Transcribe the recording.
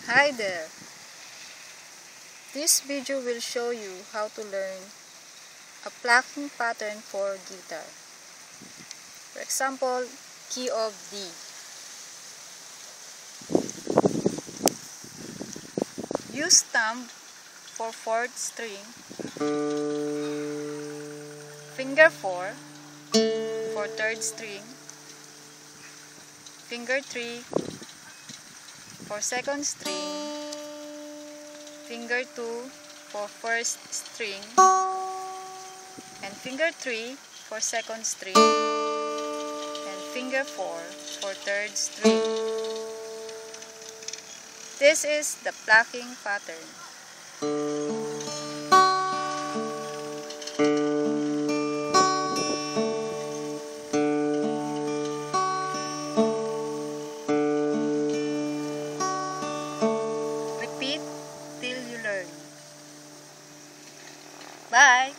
Hi there! This video will show you how to learn a plucking pattern for guitar. For example, key of D. Use thumb for 4th string, finger 4 for 3rd string, finger 3 for 2nd string, finger 2 for 1st string, and finger 3 for 2nd string, and finger 4 for 3rd string. This is the plucking pattern. Repeat till you learn. Bye!